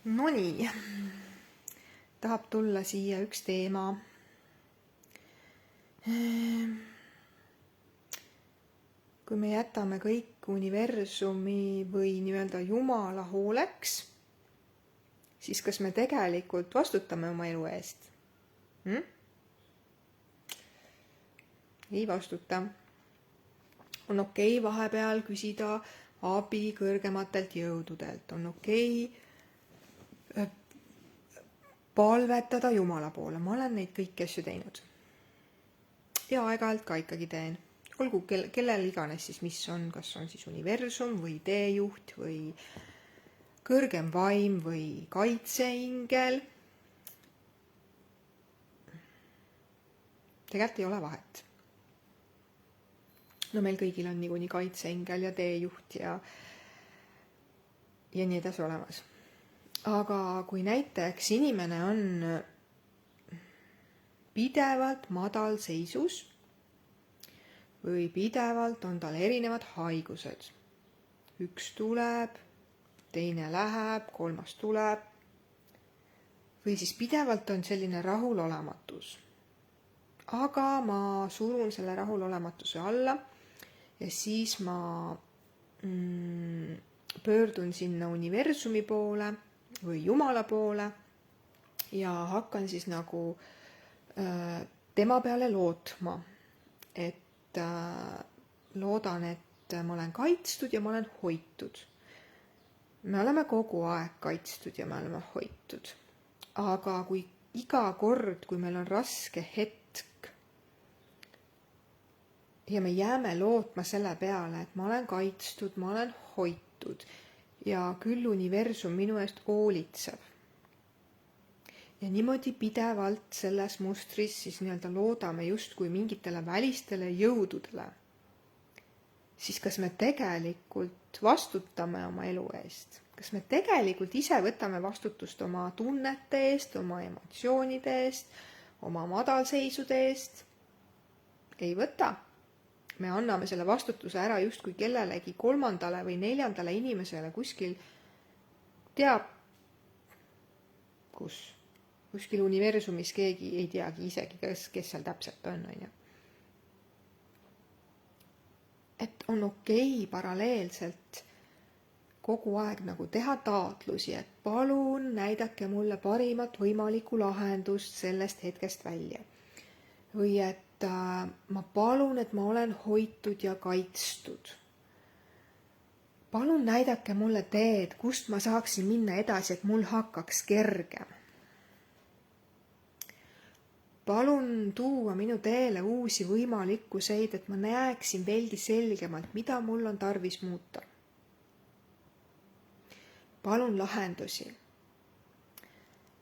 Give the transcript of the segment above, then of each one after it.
Nonii, tahab tulla siia üks teema. Kui me jätame kõik universumi või nii-öelda Jumala hooleks, siis kas me tegelikult vastutame oma elu eest? Ei vastuta. On okei vahepeal küsida abi kõrgematelt jõududelt. On okei palvetada Jumala poole. Ma olen neid kõiki asju teinud. Ja aeg-ajalt ka ikkagi teen. Olgu kellel iganes siis mis on, kas on siis universum või teejuht või kõrgem vaim või kaitseingel. Tegelikult ei ole vahet. No meil kõigil on niikuinii kaitseingel ja teejuht ja nii edasi olemas. Aga kui näiteks inimene on pidevalt madal seisus või pidevalt on tal erinevad haigused. Üks tuleb, teine läheb, kolmas tuleb. Või siis pidevalt on selline rahulolematus. Aga ma surun selle rahulolematuse alla ja siis ma pöördun sinna universumi poole või Jumala poole ja hakkan siis nagu tema peale lootma, et loodan, et ma olen kaitstud ja ma olen hoitud. Me oleme kogu aeg kaitstud ja me oleme hoitud. Aga kui iga kord, kui meil on raske hetk ja me jääme lootma selle peale, et ma olen kaitstud, ma olen hoitud ja küll universum minu eest hoolitseb. Ja niimoodi pidevalt selles mustris siis nii-öelda loodame justkui mingitele välistele jõududele. Siis kas me tegelikult vastutame oma elu eest? Kas me tegelikult ise võtame vastutust oma tunnete eest, oma emotsioonide eest, oma madalseisude eest? Ei võta. Me anname selle vastutuse ära justkui kellelegi kolmandale või neljandale inimesele kuskil teab kus. Kuskil universumis keegi ei teagi isegi, kes seal täpselt on. Et on okei paralleelselt kogu aeg nagu teha taotlusi, et palun näidake mulle parimat võimalikku lahendust sellest hetkest välja. Või et ma palun, et ma olen hoitud ja kaitstud. Palun näidake mulle teed, kust ma saaksin minna edasi, et mul hakkaks kergem. Palun tuua minu teele uusi võimalikkuseid, et ma näeksin veelgi selgemalt, mida mul on tarvis muuta. Palun lahendusi.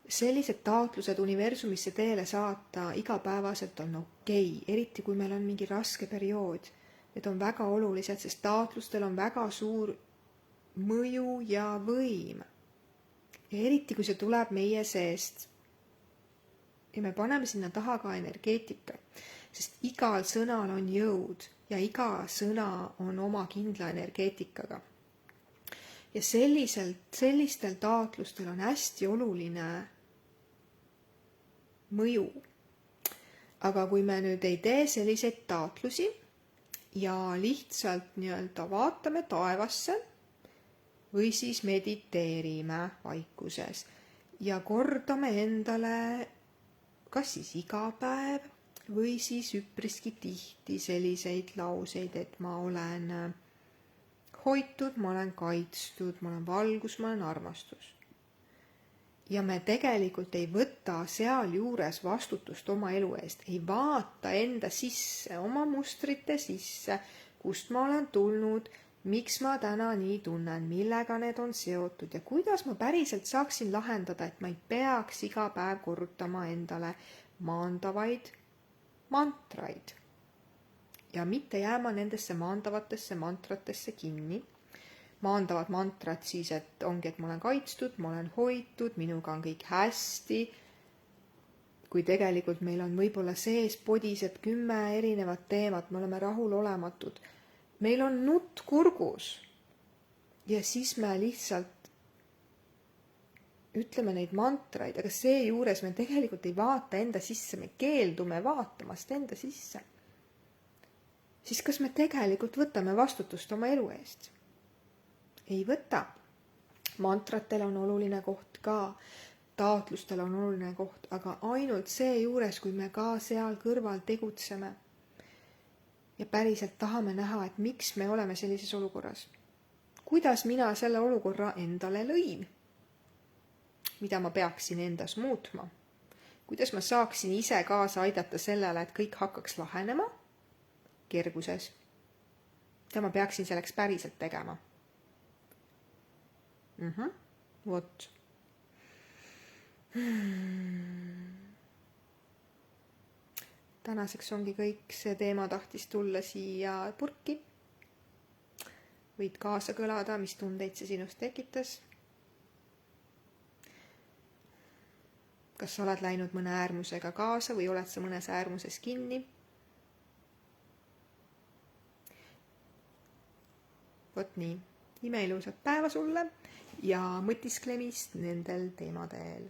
Sellised taotlused universumisse teele saata igapäevaselt on okei, eriti kui meil on mingi raske periood. Need on väga olulised, sest taotlustel on väga suur mõju ja võim. Ja eriti kui see tuleb meie seest. Ja me paneme sinna taha ka energeetika, sest igal sõnal on jõud ja iga sõna on oma kindla energeetikaga. Ja sellistel taotlustel on hästi oluline mõju. Aga kui me nüüd ei tee selliseid taotlusi ja lihtsalt nii-öelda vaatame taevasse või siis mediteerime vaikuses ja kordame endale kas siis iga päev või siis üpriski tihti selliseid lauseid, et ma olen hoitud, ma olen kaitstud, ma olen valgus, ma olen armastus. Ja me tegelikult ei võta seal juures vastutust oma elu eest, ei vaata enda sisse, oma mustrite sisse, kust ma olen tulnud, miks ma täna nii tunnen, millega need on seotud ja kuidas ma päriselt saaksin lahendada, et ma ei peaks iga päev korrutama endale maandavaid mantraid. Ja mitte jääma nendesse maandavatesse mantratesse kinni. Maandavad mantrad siis, et ongi, et ma olen kaitstud, ma olen hoitud, minuga on kõik hästi. Kui tegelikult meil on võib-olla sees podiseb 10 erinevat teemat, me oleme rahulolematud. Meil on nutt kurgus ja siis me lihtsalt ütleme neid mantraid, aga seejuures me tegelikult ei vaata enda sisse, me keeldume vaatamast enda sisse. Siis kas me tegelikult võtame vastutust oma elu eest? Ei võta. Mantratel on oluline koht ka, taotlustel on oluline koht, aga ainult seejuures, kui me ka seal kõrval tegutseme ja päriselt tahame näha, et miks me oleme sellises olukorras. Kuidas mina selle olukorra endale lõin? Mida ma peaksin endas muutma? Kuidas ma saaksin ise kaasa aidata sellele, et kõik hakkaks lahenema kerguses? Mida ma peaksin selleks päriselt tegema? Vot. Tänaseks ongi kõik, see teema tahtis tulla siia purki. Võid kaasa kõlada, mis tundeid see sinust tekitas. Kas sa oled läinud mõne äärmusega kaasa või oled sa mõnes äärmuses kinni? Vot nii, imeilusat päeva sulle ja mõtisklemist nendel teemadel.